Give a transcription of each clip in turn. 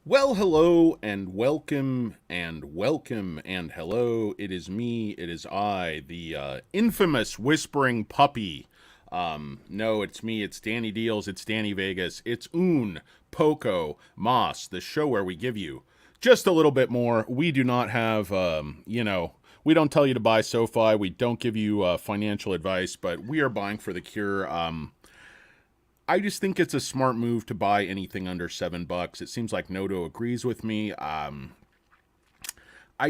Well, hello and welcome and welcome and hello. It is me, it is I, the infamous whispering puppy. No, it's me, it's Danny Deals, it's Danny Vegas, it's Un, Poco, Moss, the show where we give you just a little bit more. We do not have, we don't tell you to buy SoFi, we don't give you financial advice, but we are buying for the cure. I just think it's a smart move to buy anything under $7. It seems like Noto agrees with me. I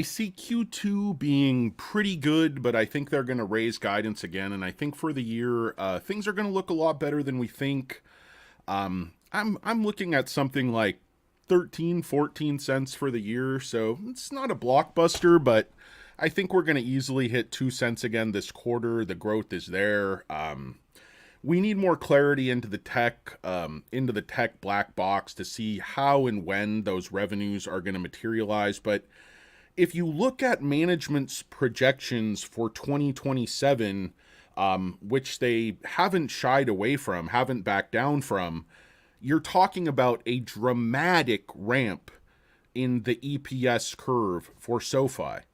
see Q2 being pretty good, but I think they're going to raise guidance again, and I think for the year things are going to look a lot better than we think. I'm looking at something like 13, 14 cents for the year, so it's not a blockbuster, but I think we're going to easily hit 2 cents again this quarter. The growth is there. We need more clarity into the tech black box to see how and when those revenues are going to materialize. But if you look at management's projections for 2027, which they haven't shied away from, haven't backed down from, you're talking about a dramatic ramp in the EPS curve for SoFi.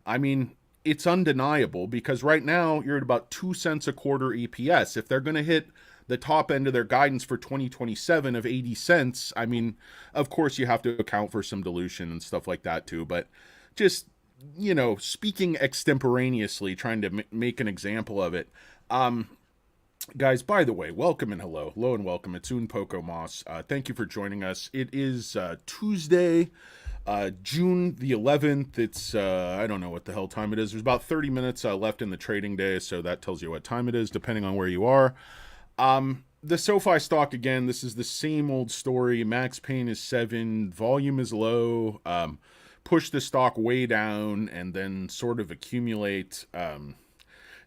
I mean, it's undeniable because right now you're at about 2 cents a quarter EPS. If they're going to hit the top end of their guidance for 2027 of 80 cents, I mean, of course you have to account for some dilution and stuff like that too, but just, speaking extemporaneously, trying to make an example of it. Guys, by the way, welcome and hello. Hello and welcome. It's Un Poco Moss. Thank you for joining us. It is Tuesday, June the 11th. It's, I don't know what the hell time it is. There's about 30 minutes left in the trading day, so that tells you what time it is, depending on where you are. The SoFi stock, again, this is the same old story. Max pain is 7, volume is low. Push the stock way down and then sort of accumulate.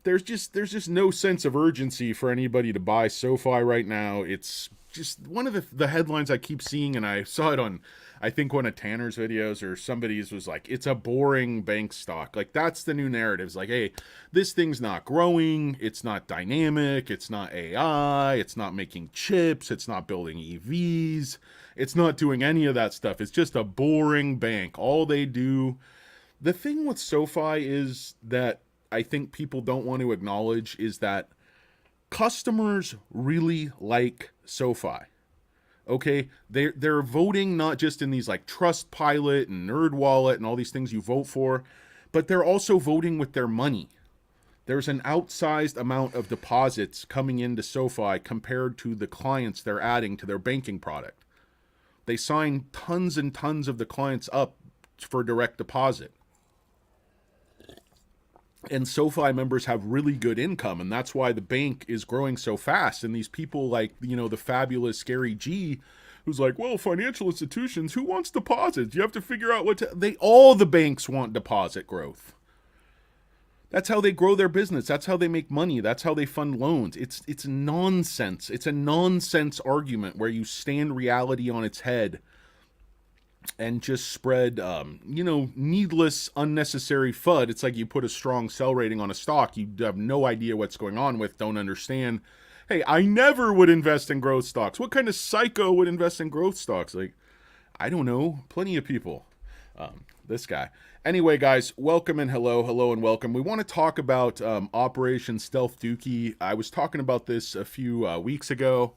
There's just no sense of urgency for anybody to buy SoFi right now. It's just one of the headlines I keep seeing, and I saw it on, I think, one of Tanner's videos or somebody's was like, it's a boring bank stock. Like, that's the new narrative. It's like, hey, this thing's not growing, it's not dynamic, it's not AI, it's not making chips, it's not building EVs, it's not doing any of that stuff. It's just a boring bank. All they do. The thing with SoFi is that I think people don't want to acknowledge is that customers really like SoFi. Okay, they're voting not just in these like Trustpilot and NerdWallet and all these things you vote for, but they're also voting with their money. There's an outsized amount of deposits coming into SoFi compared to the clients they're adding to their banking product. They sign tons and tons of the clients up for direct deposit. And SoFi members have really good income, and that's why the bank is growing so fast. And these people like, the fabulous Scary G, who's like, well, financial institutions, who wants deposits? You have to figure out all the banks want deposit growth. That's how they grow their business. That's how they make money. That's how they fund loans. It's nonsense. It's a nonsense argument where you stand reality on its head and just spread, needless, unnecessary FUD. It's like you put a strong sell rating on a stock you have no idea what's going on with, don't understand. Hey, I never would invest in growth stocks. What kind of psycho would invest in growth stocks? Like, I don't know. Plenty of people. This guy. Anyway, guys, welcome and hello and welcome. We want to talk about Operation Stealth Dookie. I was talking about this a few weeks ago.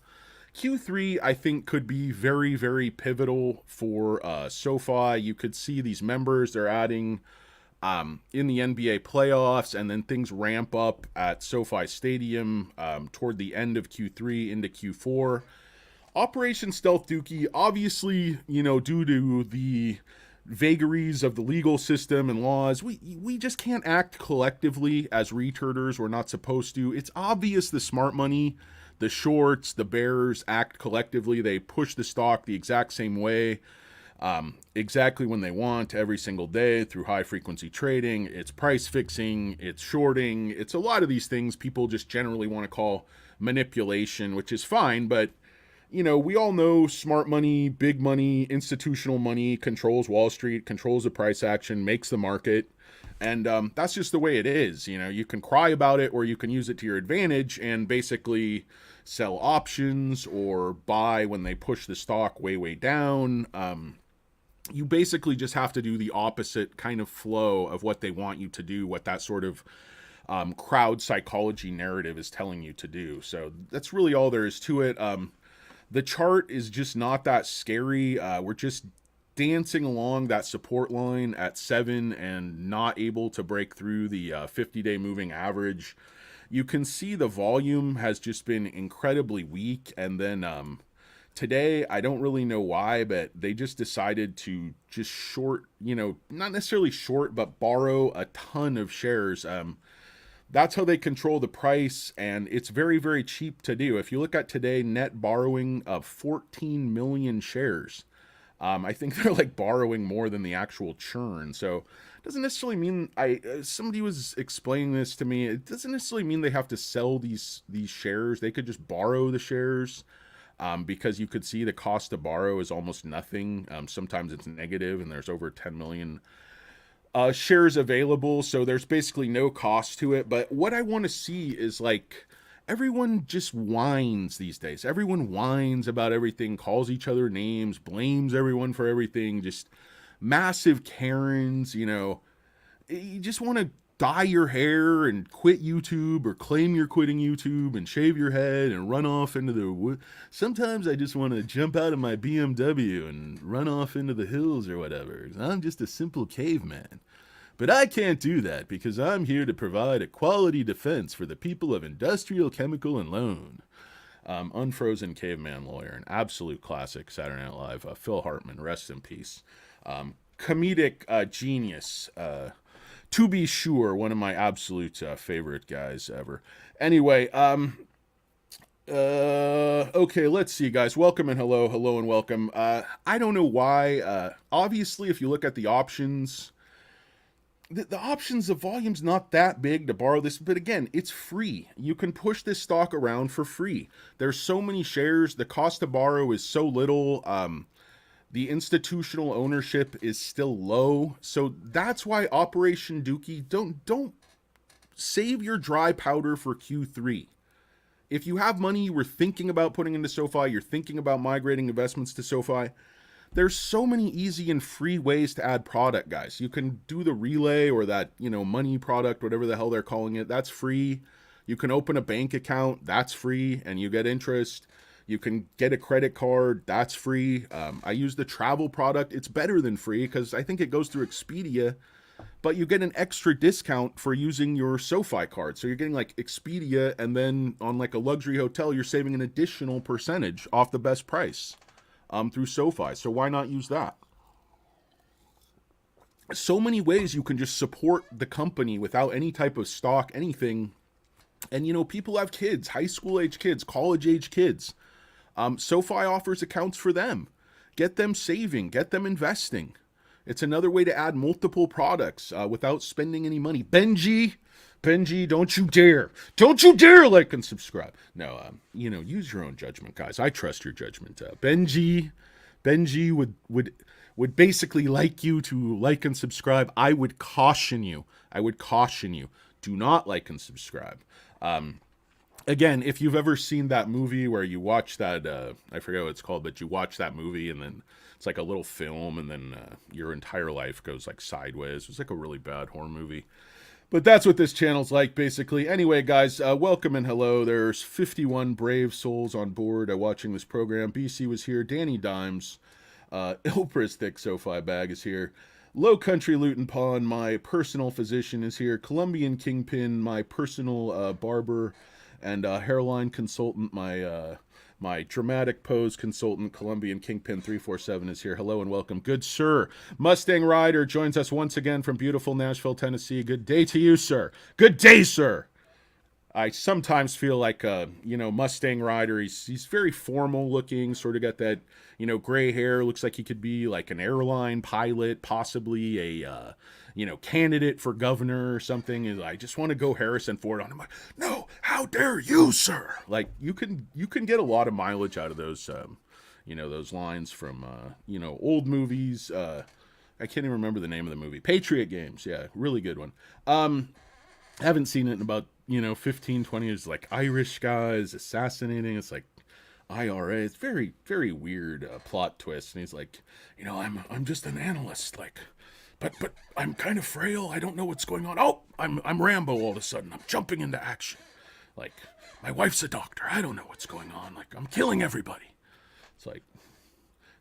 Q3, I think, could be very, very pivotal for SoFi. You could see these members they're adding in the NBA playoffs, and then things ramp up at SoFi Stadium toward the end of Q3 into Q4. Operation Stealth Dookie, obviously, due to the vagaries of the legal system and laws, we just can't act collectively as retarders. We're not supposed to. It's obvious the smart money, the shorts, the bears act collectively. They push the stock the exact same way, exactly when they want, every single day through high frequency trading. It's price fixing, it's shorting, it's a lot of these things people just generally want to call manipulation, which is fine, but we all know smart money, big money, institutional money controls Wall Street, controls the price action, makes the market. And that's just the way it is. You can cry about it or you can use it to your advantage and basically sell options or buy when they push the stock way, way down. you basically just have to do the opposite kind of flow of what they want you to do, what that sort of crowd psychology narrative is telling you to do. So that's really all there is to it. The chart is just not that scary. We're just dancing along that support line at 7 and not able to break through the 50-day moving average. You can see the volume has just been incredibly weak. And then today, I don't really know why, but they just decided to just short, not necessarily short, but borrow a ton of shares. That's how they control the price, and it's very, very cheap to do. If you look at today, net borrowing of 14 million shares. I think they're like borrowing more than the actual churn. So it doesn't necessarily mean somebody was explaining this to me. It doesn't necessarily mean they have to sell these shares. They could just borrow the shares. Because you could see the cost to borrow is almost nothing. Sometimes it's negative, and there's over 10 million shares available, so there's basically no cost to it. But what I want to see is like everyone just whines these days. Everyone whines about everything, calls each other names, blames everyone for everything, just massive Karens. You just want to dye your hair and quit YouTube, or claim you're quitting YouTube and shave your head and run off into the woods. Sometimes I just want to jump out of my BMW and run off into the hills or whatever. I'm just a simple caveman. But I can't do that because I'm here to provide a quality defense for the people of Industrial, Chemical, and Loan. Unfrozen Caveman Lawyer, an absolute classic, Saturday Night Live. Phil Hartman, rest in peace. Comedic genius, to be sure, one of my absolute favorite guys ever. Anyway, okay, let's see, guys. Welcome and hello and welcome. I don't know why. Obviously, if you look at the options, the options, the volume's not that big to borrow this, but again, it's free. You can push this stock around for free. There's so many shares. The cost to borrow is so little. The institutional ownership is still low. So that's why Operation Dookie, don't save your dry powder for Q3. If you have money you were thinking about putting into SoFi, you're thinking about migrating investments to SoFi, there's so many easy and free ways to add product, guys. You can do the relay or that, money product, whatever the hell they're calling it. That's free. You can open a bank account. That's free, and you get interest. You can get a credit card. That's free. I use the travel product. It's better than free because I think it goes through Expedia, but you get an extra discount for using your SoFi card. So you're getting like Expedia, and then on like a luxury hotel, you're saving an additional percentage off the best price through SoFi. So why not use that? So many ways you can just support the company without any type of stock, anything. And people have kids, high school age kids, college age kids. SoFi offers accounts for them. Get them saving, get them investing. It's another way to add multiple products without spending any money. Benji, don't you dare like and subscribe. No, use your own judgment, guys. I trust your judgment. Benji would basically like you to like and subscribe. I would caution you. Do not like and subscribe. Again, if you've ever seen that movie where you watch that, I forget what it's called, but you watch that movie and then it's like a little film and then your entire life goes like sideways. It's like a really bad horror movie. But that's what this channel's like, basically. Anyway, guys, welcome and hello. There's 51 brave souls on board watching this program. BC was here. Danny Dimes. Ilpris Thick SoFi Bag is here. Low Country Luton Pond, my personal physician, is here. Colombian Kingpin, my personal barber and hairline consultant, my dramatic pose consultant, Colombian Kingpin 347 is here. Hello and welcome. Good sir. Mustang Rider joins us once again from beautiful Nashville, Tennessee. Good day to you, sir. Good day, sir. I sometimes feel like Mustang Rider. He's very formal looking, sort of got that gray hair. Looks like he could be like an airline pilot, possibly a candidate for governor or something. And I just want to go Harrison Ford on him. Like, no, how dare you, sir? Like you can get a lot of mileage out of those those lines from old movies. I can't even remember the name of the movie. Patriot Games. Yeah, really good one. Haven't seen it in about 15, 20 years. Like Irish guys assassinating. It's like IRA. It's very, very weird plot twist. And he's like, I'm just an analyst. Like, but I'm kind of frail. I don't know what's going on. Oh, I'm Rambo all of a sudden. I'm jumping into action. Like, my wife's a doctor. I don't know what's going on. Like, I'm killing everybody. It's like,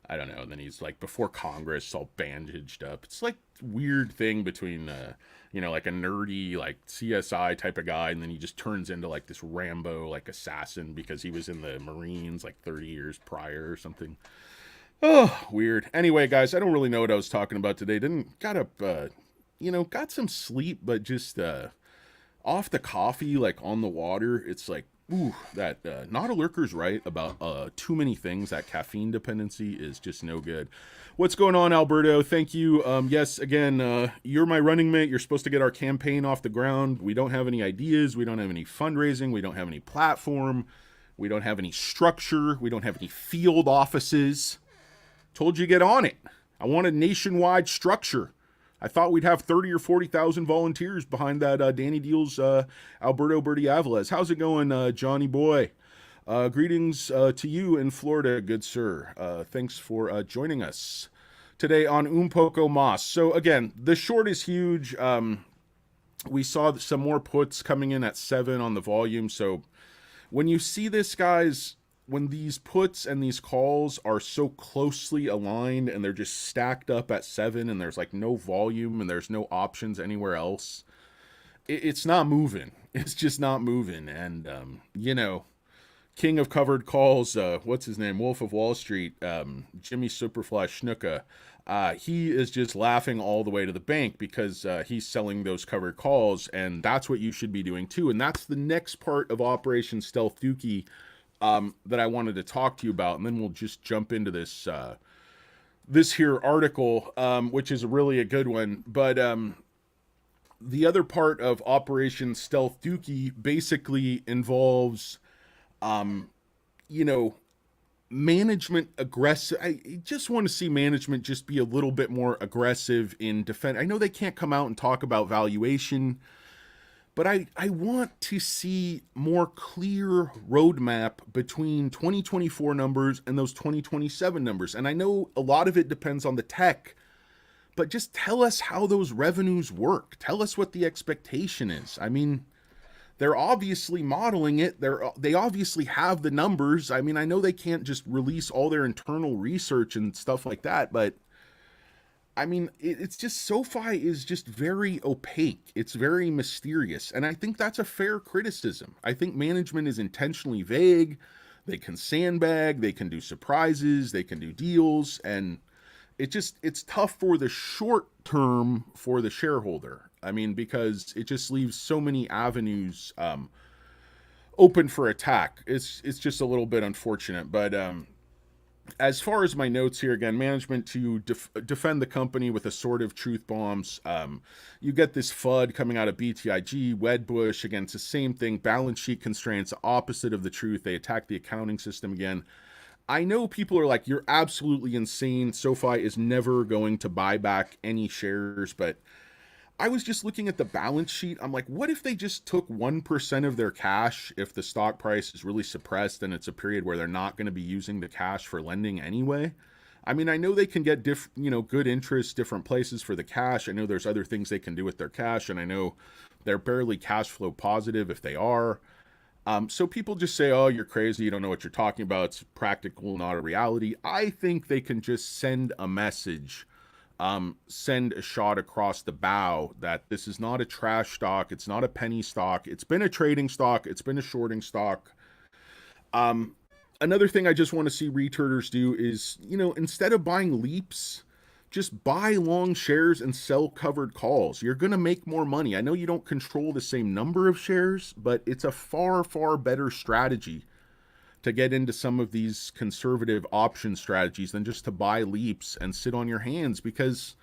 I don't know. And then he's like before Congress, all bandaged up. It's like weird thing between, like a nerdy like CSI type of guy, and then he just turns into like this Rambo like assassin because he was in the Marines like 30 years prior or something. Oh, weird. Anyway, guys, I don't really know what I was talking about today. Didn't got up, got some sleep, but just off the coffee, like on the water. It's like, ooh, that not a lurker's right about too many things. That caffeine dependency is just no good. What's going on, Alberto? Thank you. Yes, again, you're my running mate. You're supposed to get our campaign off the ground. We don't have any ideas. We don't have any fundraising. We don't have any platform. We don't have any structure. We don't have any field offices. Told you get on it. I want a nationwide structure. I thought we'd have 30 or 40,000 volunteers behind that Danny Deals Alberto Bertie Aviles. How's it going, Johnny boy? Greetings to you in Florida, good sir. Thanks for joining us today on Poco Mas. So again, the short is huge. We saw some more puts coming in at 7 on the volume. So when you see this, guys, when these puts and these calls are so closely aligned and they're just stacked up at 7 and there's like no volume and there's no options anywhere else, it's not moving. It's just not moving. And, king of covered calls, what's his name? Wolf of Wall Street, Jimmy Superfly Snuka. He is just laughing all the way to the bank because he's selling those covered calls, and that's what you should be doing too. And that's the next part of Operation Stealth Dookie that I wanted to talk to you about, and then we'll just jump into this here article, which is really a good one. But the other part of Operation Stealth Dookie basically involves, management aggressive. I just want to see management just be a little bit more aggressive in defense. I know they can't come out and talk about valuation, but I want to see more clear roadmap between 2024 numbers and those 2027 numbers. And I know a lot of it depends on the tech, but just tell us how those revenues work. Tell us what the expectation is. I mean, they're obviously modeling it. They obviously have the numbers. I mean, I know they can't just release all their internal research and stuff like that, but I mean, it's just SoFi is just very opaque. It's very mysterious. And I think that's a fair criticism. I think management is intentionally vague. They can sandbag, they can do surprises, they can do deals. And it's tough for the short term for the shareholder. I mean, because it just leaves so many avenues open for attack. It's just a little bit unfortunate. But as far as my notes here, again, management to defend the company with assortive truth bombs. You get this FUD coming out of BTIG, Wedbush, again, it's the same thing. Balance sheet constraints, opposite of the truth. They attack the accounting system again. I know people are like, you're absolutely insane. SoFi is never going to buy back any shares, but I was just looking at the balance sheet. I'm like, what if they just took 1% of their cash if the stock price is really suppressed and it's a period where they're not going to be using the cash for lending anyway? I mean, I know they can get good interest, different places for the cash. I know there's other things they can do with their cash, and I know they're barely cash flow positive if they are. So people just say, oh, you're crazy. You don't know what you're talking about. It's practical, not a reality. I think they can just send a message, send a shot across the bow that this is not a trash stock. It's not a penny stock. It's been a trading stock. It's been a shorting stock. Another thing I just want to see returners do is, instead of buying leaps, just buy long shares and sell covered calls. You're going to make more money. I know you don't control the same number of shares, but it's a far, far better strategy to get into some of these conservative option strategies than just to buy leaps and sit on your hands, because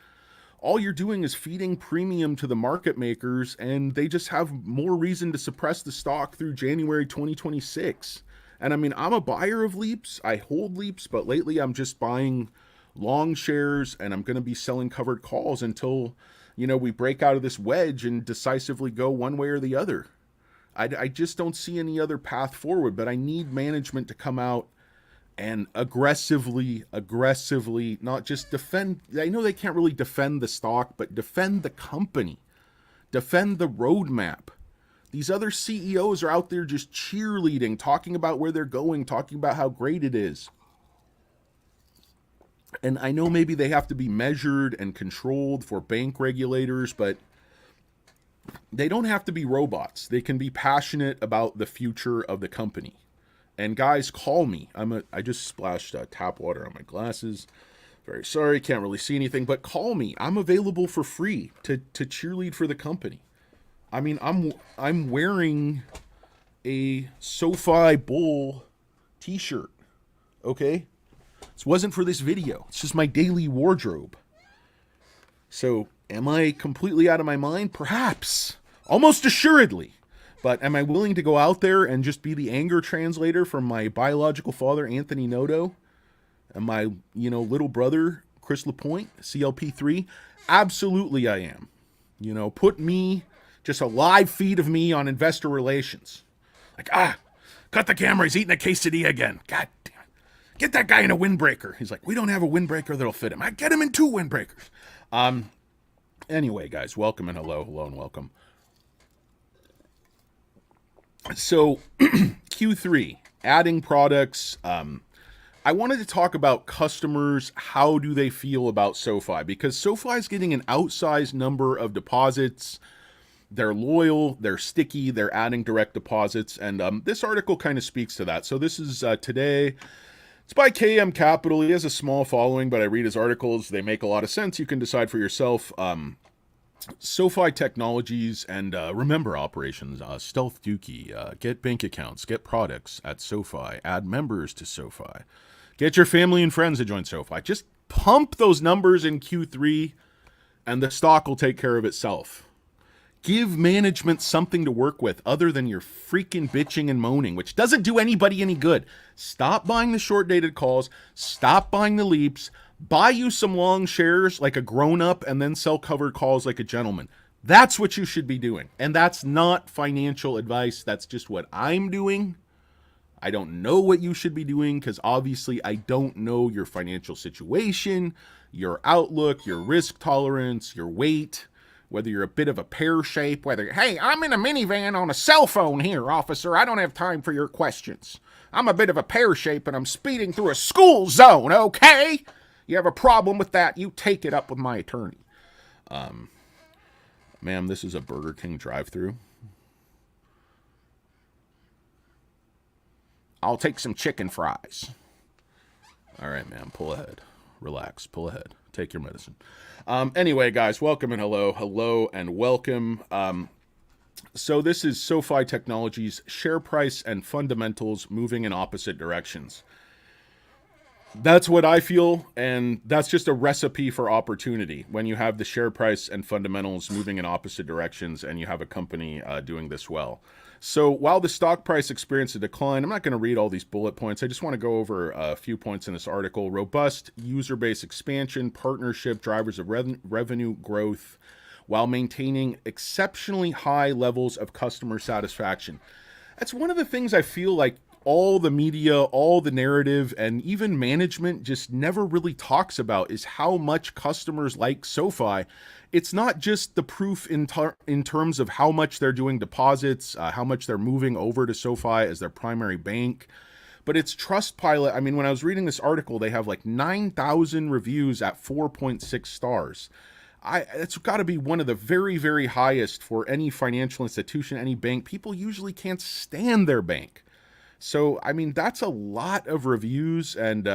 all you're doing is feeding premium to the market makers, and they just have more reason to suppress the stock through January 2026. And I mean, I'm a buyer of leaps. I hold leaps, but lately I'm just buying long shares, and I'm going to be selling covered calls until, we break out of this wedge and decisively go one way or the other. I just don't see any other path forward, but I need management to come out and aggressively, not just defend. I know they can't really defend the stock, but defend the company, defend the roadmap. These other CEOs are out there just cheerleading, talking about where they're going, talking about how great it is. And I know maybe they have to be measured and controlled for bank regulators, but they don't have to be robots. They can be passionate about the future of the company. And guys, call me. I just splashed tap water on my glasses. Very sorry, can't really see anything, but call me. I'm available for free to cheerlead for the company. I mean, I'm wearing a SoFi Bull t-shirt. Okay? This wasn't for this video. It's just my daily wardrobe. So, am I completely out of my mind? Perhaps. Almost assuredly. But am I willing to go out there and just be the anger translator from my biological father, Anthony Noto, and my, little brother, Chris LaPointe, CLP3? Absolutely I am. Put me, just a live feed of me on investor relations. Like, cut the camera, he's eating a quesadilla again. God damn it. Get that guy in a windbreaker. He's like, we don't have a windbreaker that'll fit him. I get him in 2 windbreakers. Anyway, guys, welcome and hello and welcome. So, Q3, adding products. I wanted to talk about customers. How do they feel about SoFi? Because SoFi is getting an outsized number of deposits. They're loyal, they're sticky, they're adding direct deposits. And this article kind of speaks to that. So this is today. It's by KM Capital. He has a small following, but I read his articles. They make a lot of sense. You can decide for yourself. SoFi Technologies and remember operations, Stealth Dookie, get bank accounts, get products at SoFi, add members to SoFi, get your family and friends to join SoFi. Just pump those numbers in Q3 and the stock will take care of itself. Give management something to work with other than your freaking bitching and moaning, which doesn't do anybody any good. Stop buying the short-dated calls. Stop buying the leaps. Buy you some long shares like a grown-up and then sell covered calls like a gentleman. That's what you should be doing. And that's not financial advice. That's just what I'm doing. I don't know what you should be doing because obviously I don't know your financial situation, your outlook, your risk tolerance, your weight, whether you're a bit of a pear shape, whether, hey, I'm in a minivan on a cell phone here, officer. I don't have time for your questions. I'm a bit of a pear shape and I'm speeding through a school zone, okay? You have a problem with that, you take it up with my attorney. Ma'am, this is a Burger King drive-thru. I'll take some chicken fries. All right, ma'am, pull ahead. Relax, pull ahead. Take your medicine. Anyway, guys, welcome and hello and welcome. So this is SoFi Technologies, share price and fundamentals moving in opposite directions. That's what I feel, and that's just a recipe for opportunity when you have the share price and fundamentals moving in opposite directions and you have a company doing this well. So while the stock price experienced a decline, I'm not going to read all these bullet points. I just want to go over a few points in this article. Robust user base expansion, partnership, drivers of revenue growth, while maintaining exceptionally high levels of customer satisfaction. That's one of the things I feel like all the media, all the narrative, and even management just never really talks about is how much customers like SoFi. It's not just the proof in terms of how much they're doing deposits, how much they're moving over to SoFi as their primary bank, but it's Trustpilot. I mean, when I was reading this article, they have like 9,000 reviews at 4.6 stars. It's got to be one of the very, very highest for any financial institution, any bank. People usually can't stand their bank. So, I mean, that's a lot of reviews, and,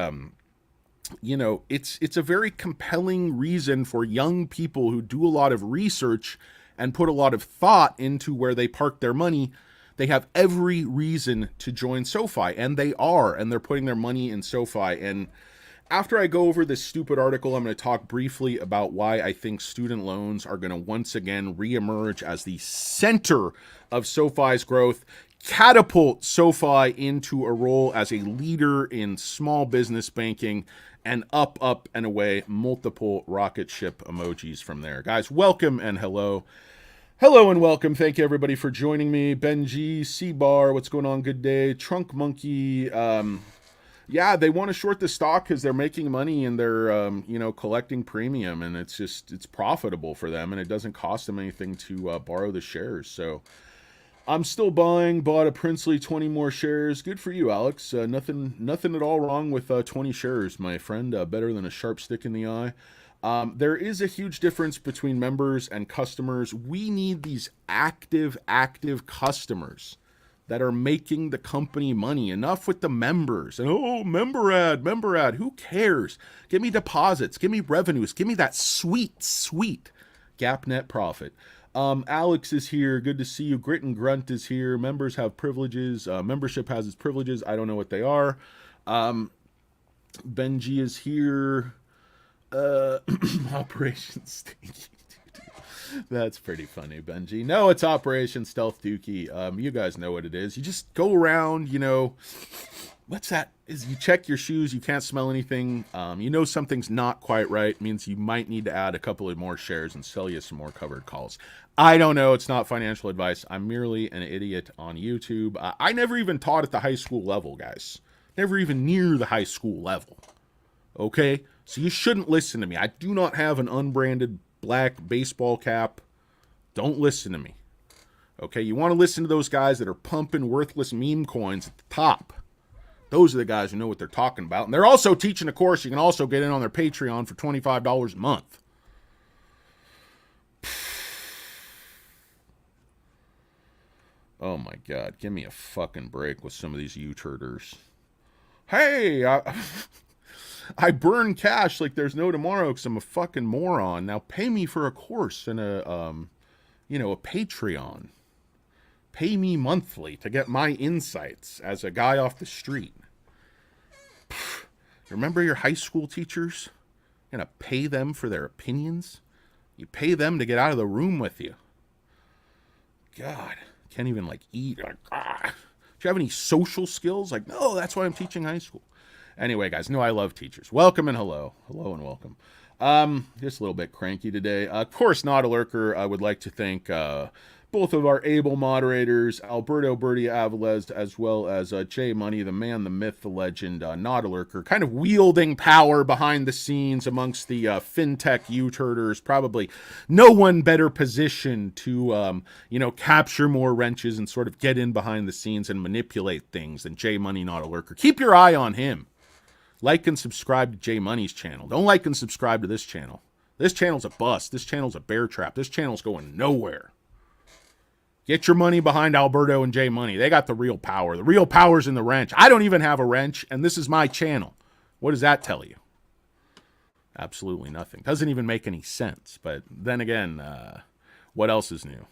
it's a very compelling reason for young people who do a lot of research and put a lot of thought into where they park their money. They have every reason to join SoFi, and they are, and they're putting their money in SoFi. And after I go over this stupid article, I'm going to talk briefly about why I think student loans are going to once again reemerge as the center of SoFi's growth, catapult SoFi into a role as a leader in small business banking, and up, and away, multiple rocket ship emojis from there. Guys, welcome and hello. Hello and welcome. Thank you, everybody, for joining me. Benji, C-Bar, what's going on? Good day. Trunk Monkey, Yeah, they want to short the stock because they're making money and they're collecting premium, and it's profitable for them, and it doesn't cost them anything to borrow the shares. So I'm still buying. Bought a princely 20 more shares. Good for you, Alex. Nothing at all wrong with 20 shares, my friend. Better than a sharp stick in the eye. There is a huge difference between members and customers. We need these active customers that are making the company money. Enough with the members. And member ad. Who cares? Give me deposits. Give me revenues. Give me that sweet gap net profit. Alex is here. Good to see you. Grit and Grunt is here. Members have privileges. Membership has its privileges. I don't know what they are. Benji is here. Operation Stinky. That's pretty funny, Benji. No, it's Operation Stealth Dookie. You guys know what it is. You just go around, what's that? Is you check your shoes, you can't smell anything. Something's not quite right. Means you might need to add a couple of more shares and sell you some more covered calls. I don't know. It's not financial advice. I'm merely an idiot on YouTube. I never even taught at the high school level, guys. Never even near the high school level. Okay? So you shouldn't listen to me. I do not have an unbranded black baseball cap. Don't listen to me. Okay, you want to listen to those guys that are pumping worthless meme coins at the top. Those are the guys who know what they're talking about. And they're also teaching a course. You can also get in on their Patreon for $25 a month. Oh my God, give me a fucking break with some of these YouTubers. Hey, I burn cash like there's no tomorrow because I'm a fucking moron. Now pay me for a course and a Patreon. Pay me monthly to get my insights as a guy off the street. Remember your high school teachers? You're gonna pay them for their opinions? You pay them to get out of the room with you. God, can't even eat. Do you have any social skills? No, that's why I'm teaching high school. Anyway, guys, I love teachers. Welcome and hello. Hello and welcome. Just a little bit cranky today. Of course, not a lurker. I would like to thank both of our able moderators, Alberto Bertie Avilés, as well as Jay Money, the man, the myth, the legend, not a lurker, kind of wielding power behind the scenes amongst the fintech U-turders. Probably no one better positioned to, capture more wrenches and sort of get in behind the scenes and manipulate things than Jay Money, not a lurker. Keep your eye on him. Like and subscribe to Jay Money's channel. Don't like and subscribe to this channel. This channel's a bust. This channel's a bear trap. This channel's going nowhere. Get your money behind Alberto and Jay Money. They got the real power. The real power's in the wrench. I don't even have a wrench, and this is my channel. What does that tell you? Absolutely nothing. Doesn't even make any sense. But then again, what else is new?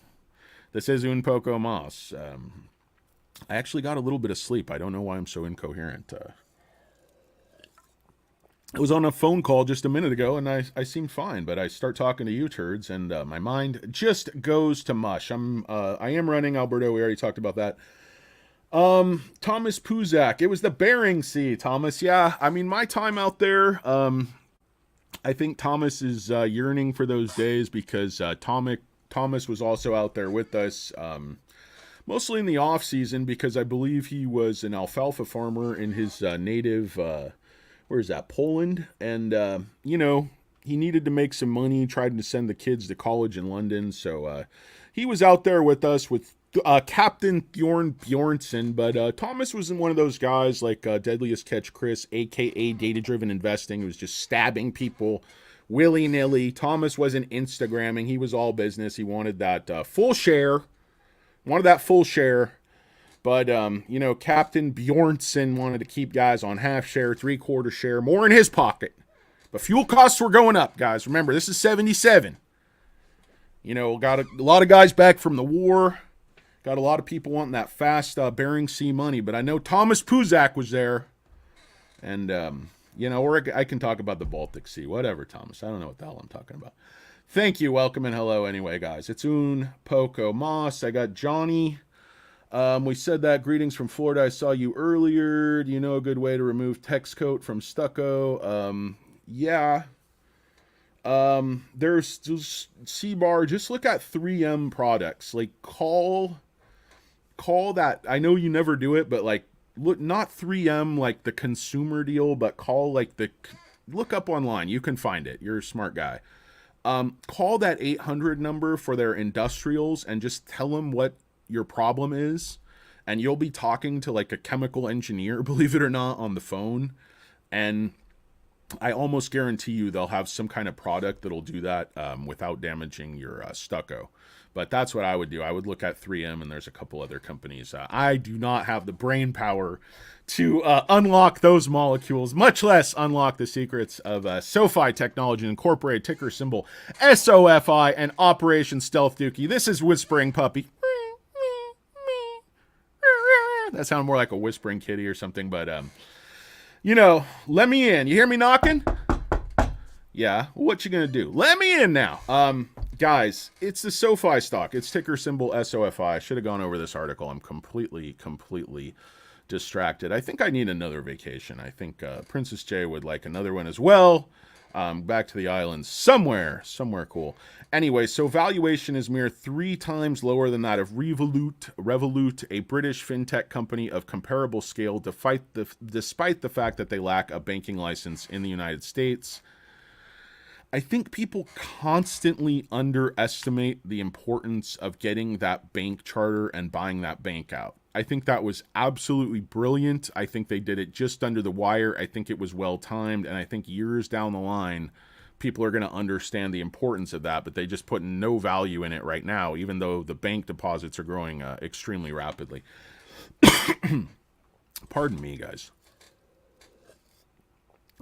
This is un poco más. I actually got a little bit of sleep. I don't know why I'm so incoherent. I was on a phone call just a minute ago, and I seemed fine, but I start talking to you turds, and my mind just goes to mush. I am running Alberto. We already talked about that. Thomas Puzak. It was the Bering Sea, Thomas. Yeah, I mean, my time out there, I think Thomas is yearning for those days because Thomas was also out there with us, mostly in the off season because I believe he was an alfalfa farmer in his native where is that, Poland? And, he needed to make some money, tried to send the kids to college in London. So he was out there with us with Captain Bjorn Bjornsson. But Thomas wasn't one of those guys like Deadliest Catch Chris, a.k.a. Data-Driven Investing, who was just stabbing people willy-nilly. Thomas wasn't Instagramming. He was all business. He wanted that full share. But, Captain Bjornsson wanted to keep guys on half share, 3/4 share, more in his pocket. But fuel costs were going up, guys. Remember, this is 77. Got a lot of guys back from the war. Got a lot of people wanting that fast Bering Sea money. But I know Thomas Puzak was there. And, or I can talk about the Baltic Sea. Whatever, Thomas. I don't know what the hell I'm talking about. Thank you. Welcome and hello anyway, guys. It's un poco mas. I got Johnny. We said that. Greetings from Florida. I saw you earlier. Do you know a good way to remove text coat from stucco? Yeah. There's just C-bar. Just look at 3M products. Call that. I know you never do it, but look, not 3M like the consumer deal, but call like look up online. You can find it. You're a smart guy. Call that 800 number for their industrials and just tell them what your problem is. And you'll be talking to like a chemical engineer, believe it or not, on the phone. And I almost guarantee you they'll have some kind of product that'll do that without damaging your stucco. But that's what I would do. I would look at 3M, and there's a couple other companies. I do not have the brain power to unlock those molecules, much less unlock the secrets of Sofi Technology Incorporated, ticker symbol SOFI, and Operation Stealth Dookie. This is Whispering Puppy. That sounded more like a whispering kitty or something, but, let me in. You hear me knocking? Yeah, what you gonna do? Let me in now. Guys, it's the Sofi stock. It's ticker symbol SOFI. I should have gone over this article. I'm completely distracted. I think I need another vacation. I think Princess J would like another one as well. Back to the islands somewhere cool. Anyway, so valuation is mere 3 times lower than that of Revolut, a British fintech company of comparable scale, despite the fact that they lack a banking license in the United States. I think people constantly underestimate the importance of getting that bank charter and buying that bank out. I think that was absolutely brilliant. I think they did it just under the wire. I think it was well timed, and I think years down the line, people are going to understand the importance of that, but they just put no value in it right now, even though the bank deposits are growing extremely rapidly. Pardon me, guys.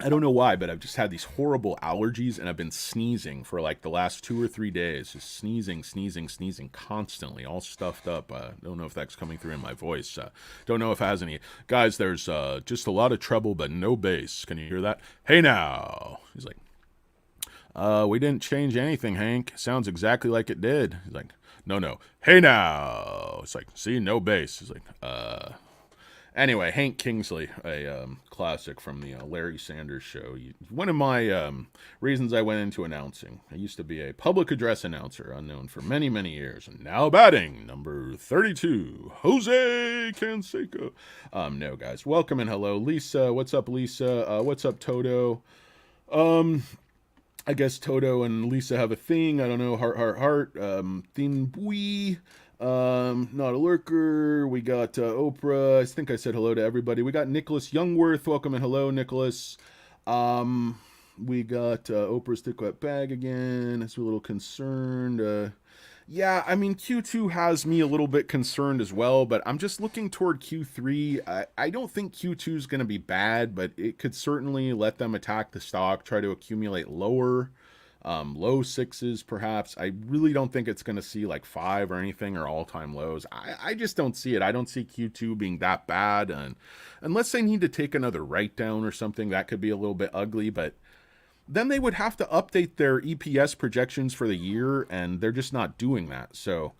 I don't know why, but I've just had these horrible allergies, and I've been sneezing for like the last 2 or 3 days. Just sneezing constantly, all stuffed up. Don't know if that's coming through in my voice. Don't know if it has any. Guys, there's just a lot of treble, but no bass. Can you hear that? Hey now. He's like, we didn't change anything, Hank. Sounds exactly like it did. He's like, no. Hey now. It's like, see, no bass. He's like, Anyway, Hank Kingsley, a classic from the Larry Sanders Show. One of my reasons I went into announcing. I used to be a public address announcer, unknown for many, many years. And now batting, number 32, Jose Canseco. No, guys. Welcome and hello. Lisa, what's up, Lisa? What's up, Toto? I guess Toto and Lisa have a thing. I don't know. Heart. Thin Bui. Not a lurker. We got Oprah. I think I said hello to everybody. We got Nicholas Youngworth. Welcome and hello, Nicholas. We got Oprah's Thick Wet Bag again. It's a little concerned. Yeah, I mean, Q2 has me a little bit concerned as well, but I'm just looking toward Q3. I don't think Q2 is going to be bad, but it could certainly let them attack the stock, try to accumulate low 6s perhaps. I really don't think it's going to see like 5 or anything or all-time lows. I just don't see it. I don't see Q2 being that bad, and unless they need to take another write-down or something, that could be a little bit ugly, but then they would have to update their EPS projections for the year, and they're just not doing that. So,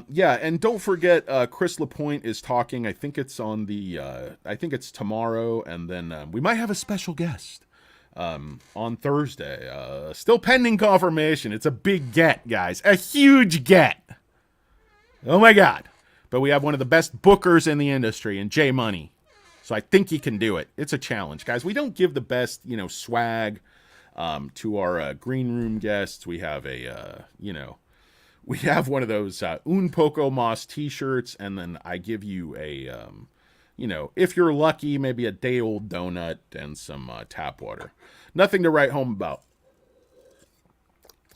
yeah, and don't forget, Chris LaPointe is talking. I think it's on I think it's tomorrow, and then we might have a special guest on Thursday. Still pending confirmation. It's a big get, guys. A huge get. Oh, my God. But we have one of the best bookers in the industry, in J Money. So I think he can do it. It's a challenge, guys. We don't give the best, swag to our green room guests. We have we have one of those Un Poco Mas t-shirts, and then I give you a, if you're lucky, maybe a day-old donut and some tap water. Nothing to write home about.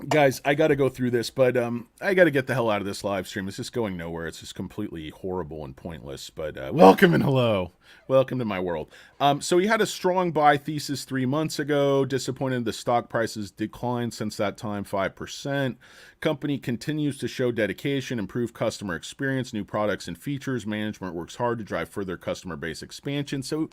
Guys, I got to go through this, but I got to get the hell out of this live stream. It's just going nowhere. It's just completely horrible and pointless, but welcome and hello. Welcome to my world. So he had a strong buy thesis 3 months ago. Disappointed the stock prices declined since that time 5%. Company continues to show dedication, improve customer experience, new products and features. Management works hard to drive further customer base expansion. So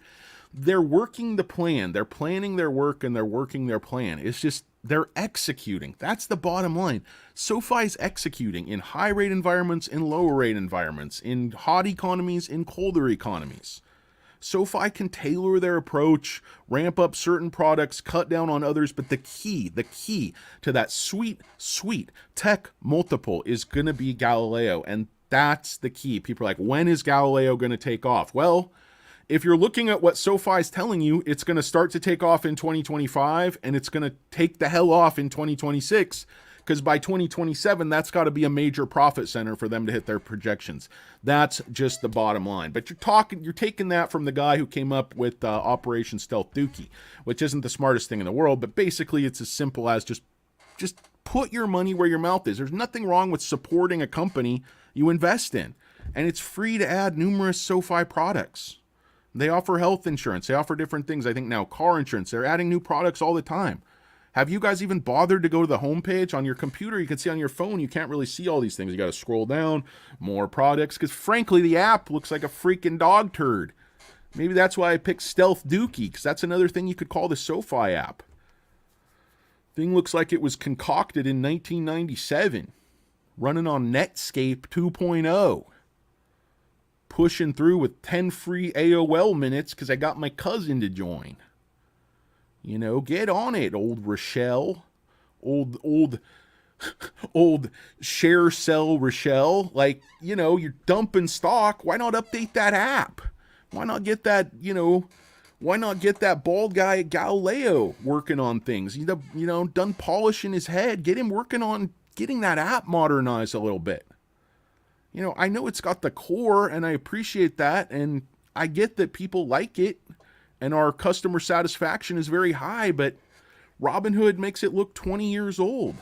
they're working the plan. They're planning their work and they're working their plan. It's just they're executing. That's the bottom line. SoFi's executing in high rate environments, in lower rate environments, in hot economies, in colder economies. SoFi can tailor their approach, ramp up certain products, cut down on others, but the key to that sweet tech multiple is going to be Galileo, and that's the key. People are like, when is Galileo going to take off? Well, If you're looking at what SoFi is telling you, it's going to start to take off in 2025 and it's going to take the hell off in 2026, because by 2027, that's got to be a major profit center for them to hit their projections. That's just the bottom line. But you're taking that from the guy who came up with Operation Stealth Dookie, which isn't the smartest thing in the world, but basically it's as simple as just put your money where your mouth is. There's nothing wrong with supporting a company you invest in, and it's free to add numerous SoFi products. They offer health insurance. They offer different things. I think now car insurance. They're adding new products all the time. Have you guys even bothered to go to the homepage on your computer? You can see on your phone, you can't really see all these things. You got to scroll down, more products, because frankly, the app looks like a freaking dog turd. Maybe that's why I picked Stealth Dookie, because that's another thing you could call the SoFi app. Thing looks like it was concocted in 1997, running on Netscape 2.0. Pushing through with 10 free AOL minutes because I got my cousin to join. You know, get on it, old Rochelle. Old share sell Rochelle. Like, you know, you're dumping stock. Why not update that app? Why not get that, why not get that bald guy at Galileo working on things? Done polishing his head. Get him working on getting that app modernized a little bit. I know it's got the core, and I appreciate that, and I get that people like it, and our customer satisfaction is very high, but Robinhood makes it look 20 years old.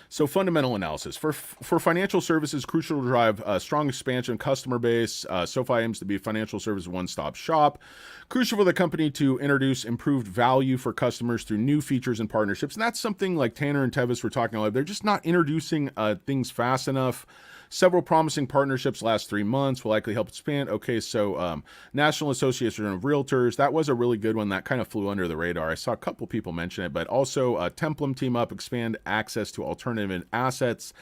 So fundamental analysis. For financial services, crucial to drive strong expansion customer base. SoFi aims to be a financial service one-stop shop. Crucial for the company to introduce improved value for customers through new features and partnerships. And that's something like Tanner and Tevis were talking about. They're just not introducing things fast enough. Several promising partnerships last 3 months will likely help expand. Okay, so National Association of Realtors, that was a really good one. That kind of flew under the radar. I saw a couple people mention it, but also Templum team up, expand access to alternative assets.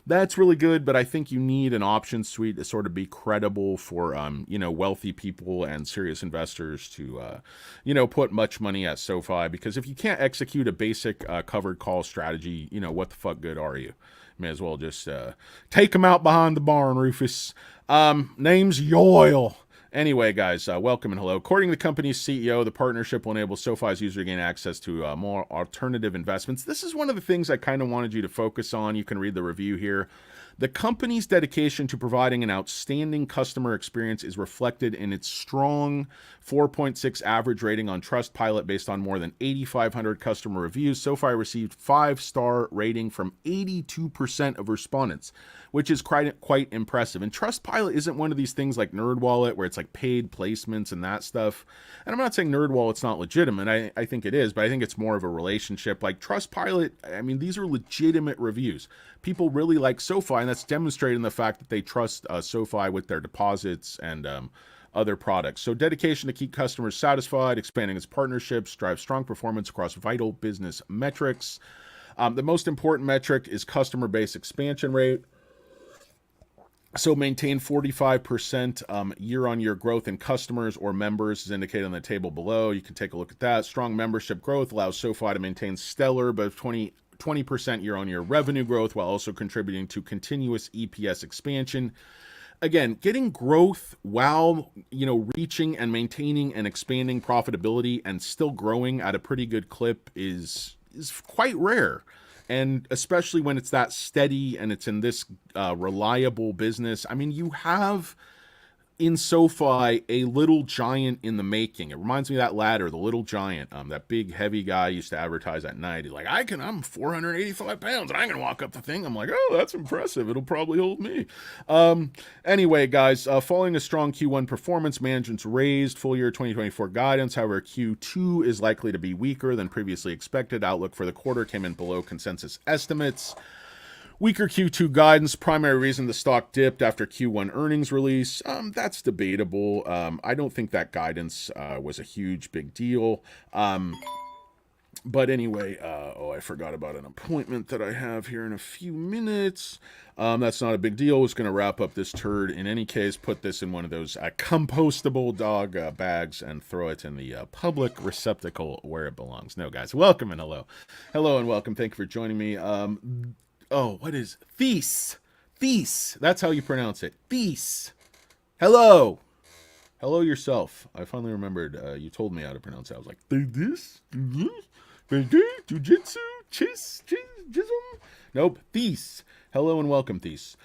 That's really good, but I think you need an option suite to sort of be credible for, wealthy people and serious investors to, put much money at SoFi, because if you can't execute a basic covered call strategy, what the fuck good are you? May as well just take them out behind the barn, Rufus. Name's Yoil. Anyway, guys, welcome and hello. According to the company's CEO, the partnership will enable SoFi's user to gain access to more alternative investments. This is one of the things I kind of wanted you to focus on. You can read the review here. The company's dedication to providing an outstanding customer experience is reflected in its strong 4.6 average rating on Trustpilot based on more than 8,500 customer reviews. SoFi received 5-star rating from 82% of respondents, which is quite impressive. And Trustpilot isn't one of these things like NerdWallet where it's like paid placements and that stuff. And I'm not saying NerdWallet's not legitimate. I think it is, but I think it's more of a relationship. Like Trustpilot, I mean, these are legitimate reviews. People really like SoFi, and that's demonstrated in the fact that they trust SoFi with their deposits and other products. So dedication to keep customers satisfied, expanding its partnerships, drive strong performance across vital business metrics. The most important metric is customer base expansion rate. So maintain 45% year-on-year growth in customers or members is indicated on the table below. You can take a look at that. Strong membership growth allows SoFi to maintain stellar but 20% year-on-year revenue growth while also contributing to continuous EPS expansion. Again, getting growth while, reaching and maintaining and expanding profitability and still growing at a pretty good clip is quite rare. And especially when it's that steady and it's in this reliable business. I mean, you have in SoFi a little giant in the making. It reminds me of that ladder, the little giant, that big heavy guy used to advertise at night. He's like, I'm 485 pounds and I can walk up the thing. I'm like, oh, that's impressive. It'll probably hold me. Anyway, guys, following a strong Q1 performance, management's raised full year 2024 guidance. However, Q2 is likely to be weaker than previously expected. Outlook for the quarter came in below consensus estimates. Weaker Q2 guidance, primary reason the stock dipped after Q1 earnings release. That's debatable. I don't think that guidance was a huge big deal. But anyway, I forgot about an appointment that I have here in a few minutes. That's not a big deal. I was going to wrap up this turd. In any case, put this in one of those compostable dog bags and throw it in the public receptacle where it belongs. No, guys, welcome and hello. Hello and welcome. Thank you for joining me. What is Thies? Thies. That's how you pronounce it. Thies. Hello. Hello yourself. I finally remembered. You told me how to pronounce it. I was like, this, jujitsu, jism. Nope, Thies. Hello and welcome, Thies.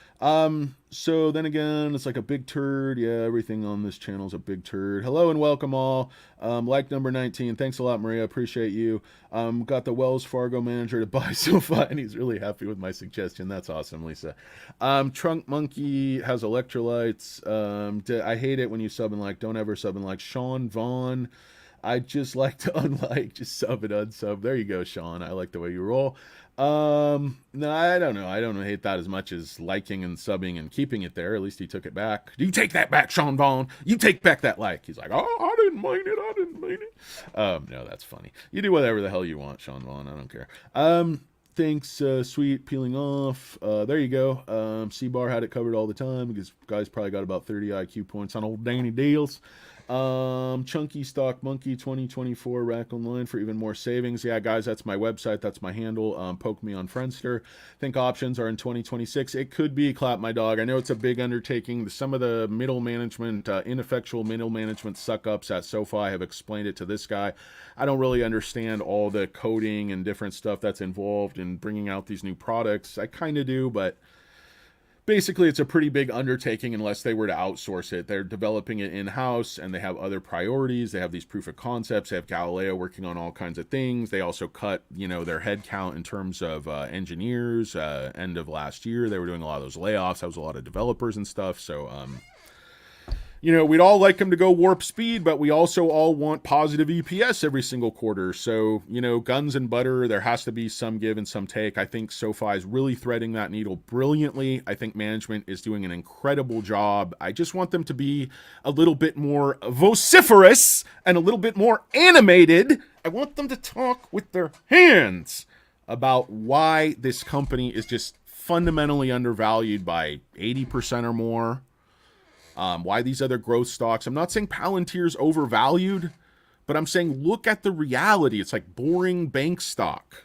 So then again, it's like a big turd. Yeah, everything on this channel is a big turd. Hello and welcome all. Like number 19. Thanks a lot, Maria. Appreciate you. Got the Wells Fargo manager to buy Sofi, and he's really happy with my suggestion. That's awesome, Lisa. Trunk Monkey has electrolytes. I hate it when you sub and like. Don't ever sub and like. Sean Vaughn. I just like to unlike, just sub and unsub. There you go, Sean. I like the way you roll. No, I don't know. I don't hate that as much as liking and subbing and keeping it there. At least he took it back. You take that back, Sean Vaughn. You take back that like. He's like, oh, I didn't mind it. I didn't mind it. No, that's funny. You do whatever the hell you want, Sean Vaughn. I don't care. Thanks, sweet, peeling off. There you go. C-Bar had it covered all the time because guys probably got about 30 IQ points on old Danny Deals. Chunky Stock Monkey 2024 rack online for even more savings. Yeah, guys, that's my website. That's my handle. Poke me on Friendster. Think options are in 2026. It could be. Clap my dog. I know it's a big undertaking. Some of the middle management, ineffectual middle management suck ups at SoFi have explained it to this guy. I don't really understand all the coding and different stuff that's involved in bringing out these new products. I kind of do, but basically, it's a pretty big undertaking unless they were to outsource it. They're developing it in-house, and they have other priorities. They have these proof of concepts. They have Galileo working on all kinds of things. They also cut, their head count in terms of engineers. End of last year, they were doing a lot of those layoffs. That was a lot of developers and stuff. So, we'd all like them to go warp speed, but we also all want positive EPS every single quarter. So, guns and butter, there has to be some give and some take. I think SoFi is really threading that needle brilliantly. I think management is doing an incredible job. I just want them to be a little bit more vociferous and a little bit more animated. I want them to talk with their hands about why this company is just fundamentally undervalued by 80% or more. Why these other growth stocks. I'm not saying Palantir's overvalued, but I'm saying look at the reality. It's like boring bank stock.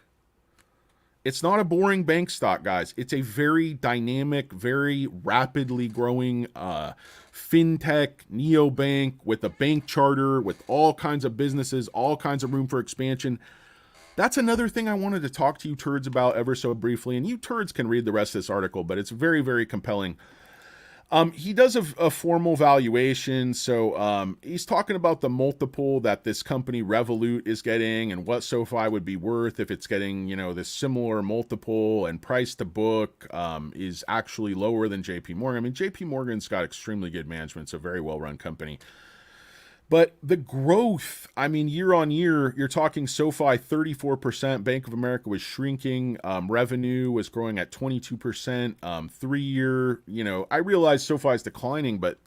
It's not a boring bank stock, guys. It's a very dynamic, very rapidly growing fintech neobank with a bank charter, with all kinds of businesses, all kinds of room for expansion. That's another thing I wanted to talk to you turds about ever so briefly, and you turds can read the rest of this article, but it's very, very compelling. He does a formal valuation, so he's talking about the multiple that this company Revolut is getting and what SoFi would be worth if it's getting, this similar multiple, and price to book is actually lower than JP Morgan. I mean, JP Morgan's got extremely good management. It's a very well-run company. But the growth, I mean, year on year, you're talking SoFi 34%. Bank of America was shrinking. Revenue was growing at 22%. 3-year, I realize SoFi is declining, but,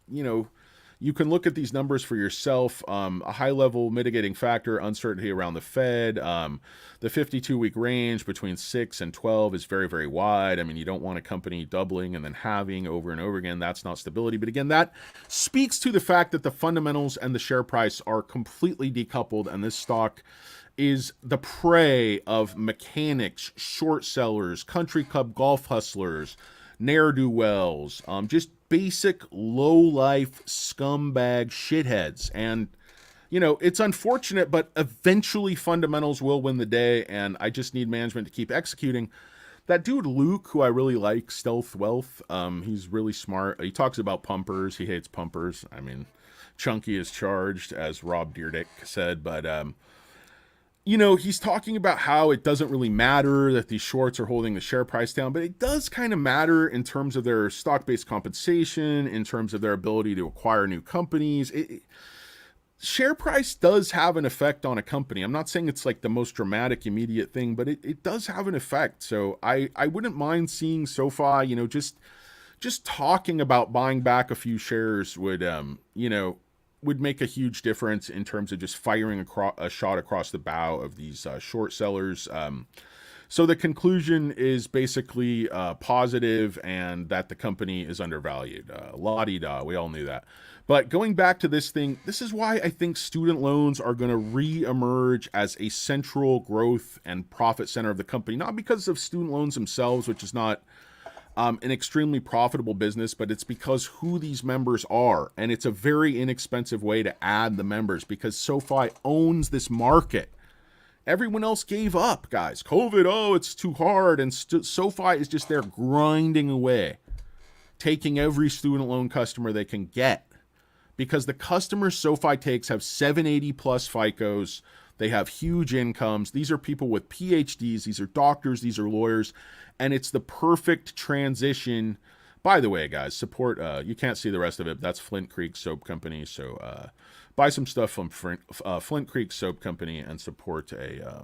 you can look at these numbers for yourself. A high-level mitigating factor, uncertainty around the Fed. The 52-week range between 6 and 12 is very, very wide. I mean, you don't want a company doubling and then halving over and over again. That's not stability. But again, that speaks to the fact that the fundamentals and the share price are completely decoupled, and this stock is the prey of mechanics, short sellers, country club golf hustlers, ne'er-do-wells, just basic low-life scumbag shitheads. And, it's unfortunate, but eventually fundamentals will win the day, and I just need management to keep executing. That dude Luke, who I really like, Stealth Wealth, he's really smart. He talks about pumpers. He hates pumpers. I mean, Chunky is charged, as Rob Dyrdek said, but he's talking about how it doesn't really matter that these shorts are holding the share price down, but it does kind of matter in terms of their stock-based compensation, in terms of their ability to acquire new companies. Share price does have an effect on a company. I'm not saying it's like the most dramatic, immediate thing, but it does have an effect. So I wouldn't mind seeing SoFi, just talking about buying back a few shares would make a huge difference in terms of just firing a shot across the bow of these short sellers. So the conclusion is basically positive, and that the company is undervalued. La-di-da, we all knew that. But going back to this thing, this is why I think student loans are going to re-emerge as a central growth and profit center of the company. Not because of student loans themselves, which is not an extremely profitable business, but it's because who these members are. And it's a very inexpensive way to add the members because SoFi owns this market. Everyone else gave up, guys. COVID, oh, it's too hard. And SoFi is just there grinding away, taking every student loan customer they can get. Because the customers SoFi takes have 780 plus FICOs. They have huge incomes. These are people with PhDs. These are doctors. These are lawyers. And it's the perfect transition. By the way, guys, support, you can't see the rest of it. That's Flint Creek Soap Company. So buy some stuff from Flint Creek Soap Company and support a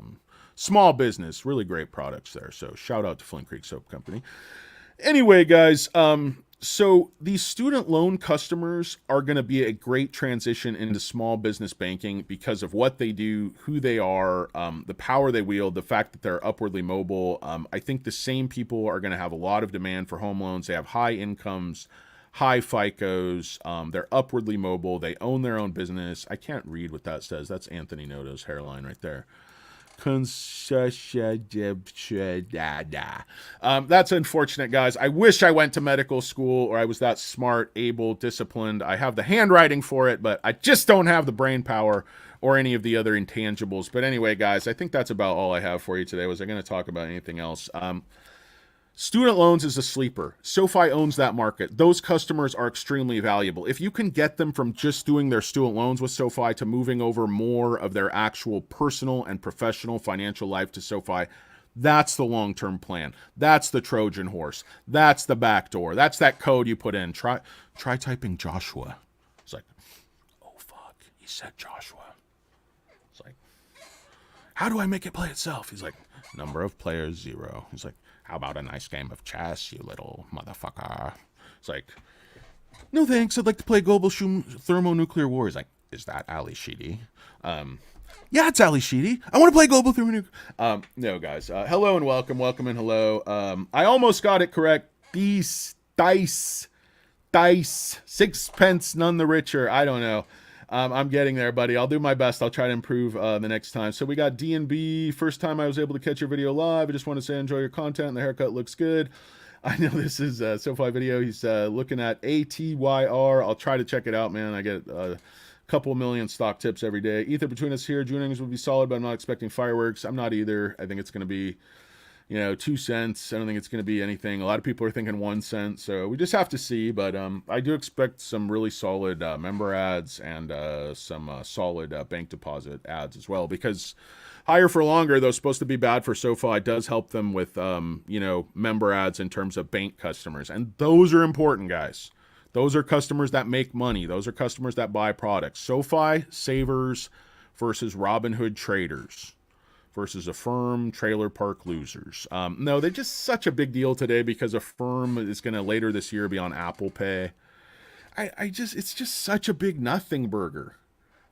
small business. Really great products there. So shout out to Flint Creek Soap Company. Anyway, guys, so these student loan customers are going to be a great transition into small business banking because of what they do, who they are, the power they wield, the fact that they're upwardly mobile. I think the same people are going to have a lot of demand for home loans. They have high incomes, high FICOs. They're upwardly mobile. They own their own business. I can't read what that says. That's Anthony Noto's hairline right there. That's unfortunate, guys. I wish I went to medical school or I was that smart, able, disciplined. I have the handwriting for it, but I just don't have the brain power or any of the other intangibles. But anyway, guys, I think that's about all I have for you today. Was I going to talk about anything else? Student loans is a sleeper. SoFi owns that market. Those customers are extremely valuable. If you can get them from just doing their student loans with SoFi to moving over more of their actual personal and professional financial life to SoFi, that's the long-term plan. That's the Trojan horse. That's the back door. That's that code you put in. Try typing Joshua. It's like, oh, fuck, he said Joshua. It's like, how do I make it play itself? He's like, number of players, 0. He's like, how about a nice game of chess, you little motherfucker? It's like, no thanks, I'd like to play Global Thermonuclear War. He's like, is that Ali Sheedy? Yeah, it's Ali Sheedy. I want to play Global Thermonuclear. No, guys. Hello and welcome and hello. I almost got it correct. Dice. Sixpence, none the richer. I don't know. I'm getting there, buddy. I'll do my best. I'll try to improve the next time. So we got D&B. First time I was able to catch your video live. I just want to say I enjoy your content. The haircut looks good. I know this is a SoFi video. He's looking at ATYR. I'll try to check it out, man. I get a couple million stock tips every day. Ether between us here. June earnings would be solid, but I'm not expecting fireworks. I'm not either. I think it's going to be 2 cents. I don't think it's going to be anything. A lot of people are thinking 1 cent. So we just have to see. But I do expect some really solid member ads and some solid bank deposit ads as well. Because higher for longer, though supposed to be bad for SoFi, does help them with, member ads in terms of bank customers. And those are important, guys. Those are customers that make money. Those are customers that buy products. SoFi savers versus Robinhood traders. Versus Affirm trailer park losers. No, they're just such a big deal today because Affirm is going to later this year be on Apple Pay. It's just such a big nothing burger.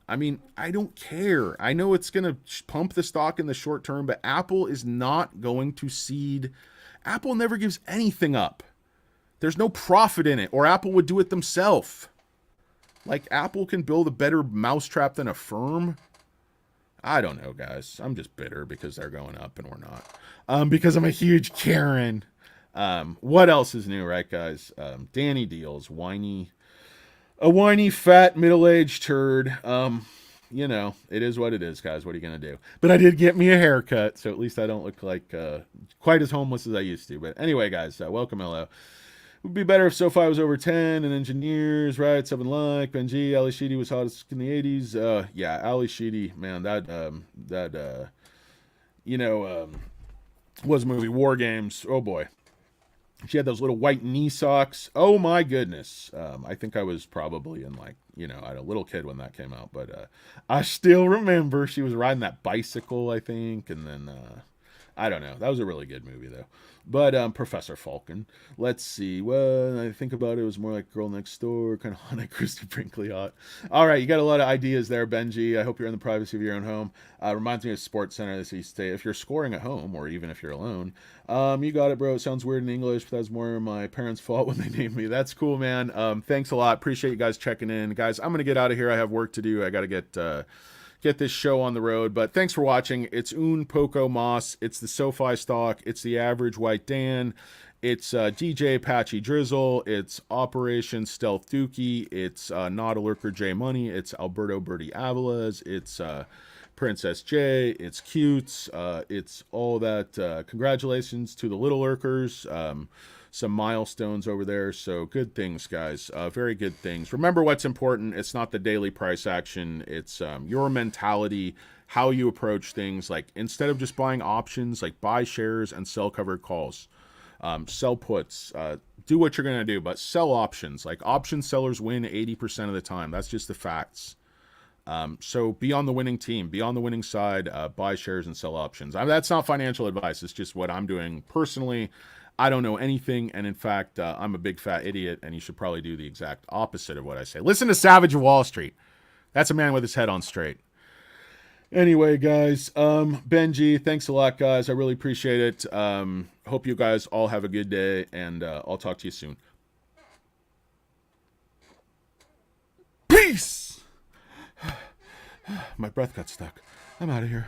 I mean, I don't care. I know it's going to pump the stock in the short term, but Apple is not going to cede. Apple never gives anything up. There's no profit in it, or Apple would do it themselves. Like, Apple can build a better mousetrap than Affirm. I don't know, guys. I'm just bitter because they're going up and we're not. Because I'm a huge Karen. What else is new, right, guys? Danny Deals, a whiny, fat, middle-aged turd. It is what it is, guys. What are you going to do? But I did get me a haircut, so at least I don't look like quite as homeless as I used to. But anyway, guys, welcome, hello. It would be better if SoFi was over 10 and engineers, right? Something like Benji, Ali Sheedy was hottest in the 80s. Yeah, Ali Sheedy, man, was a movie, War Games. Oh boy. She had those little white knee socks. Oh my goodness. I think I was probably in I had a little kid when that came out, but I still remember she was riding that bicycle, I think, and then I don't know. That was a really good movie, though. But Professor Falcon. Let's see. Well, I think about it, it was more like Girl Next Door, kind of hot, like Christy Brinkley hot. All right, you got a lot of ideas there, Benji. I hope you're in the privacy of your own home. Reminds me of Sports Center. This used to say, if you're scoring at home, or even if you're alone, you got it, bro. It sounds weird in English, but that's more my parents' fault when they named me. That's cool, man. Thanks a lot. Appreciate you guys checking in. Guys, I'm going to get out of here. I have work to do. I got to get this show on the road, but thanks for watching. It's Un Poco Mas. It's the SoFi stock. It's the average white Dan. It's DJ Patchy Drizzle. It's Operation Stealth Dookie. It's Not a Lurker J Money. It's Alberto Bertie Aviles. It's Princess J. It's Cutes. It's all that. Congratulations to the Little Lurkers. Some milestones over there. So good things, guys. Very good things. Remember what's important. It's not the daily price action. It's your mentality, how you approach things. Like instead of just buying options, like buy shares and sell covered calls. Sell puts, do what you're going to do, but sell options. Like option sellers win 80% of the time. That's just the facts. So be on the winning team, be on the winning side, buy shares and sell options. That's not financial advice. It's just what I'm doing personally. I don't know anything. And in fact, I'm a big fat idiot and you should probably do the exact opposite of what I say. Listen to Savage of Wall Street. That's a man with his head on straight. Anyway, guys, Benji, thanks a lot, guys. I really appreciate it. Hope you guys all have a good day, and I'll talk to you soon. Peace! My breath got stuck. I'm out of here.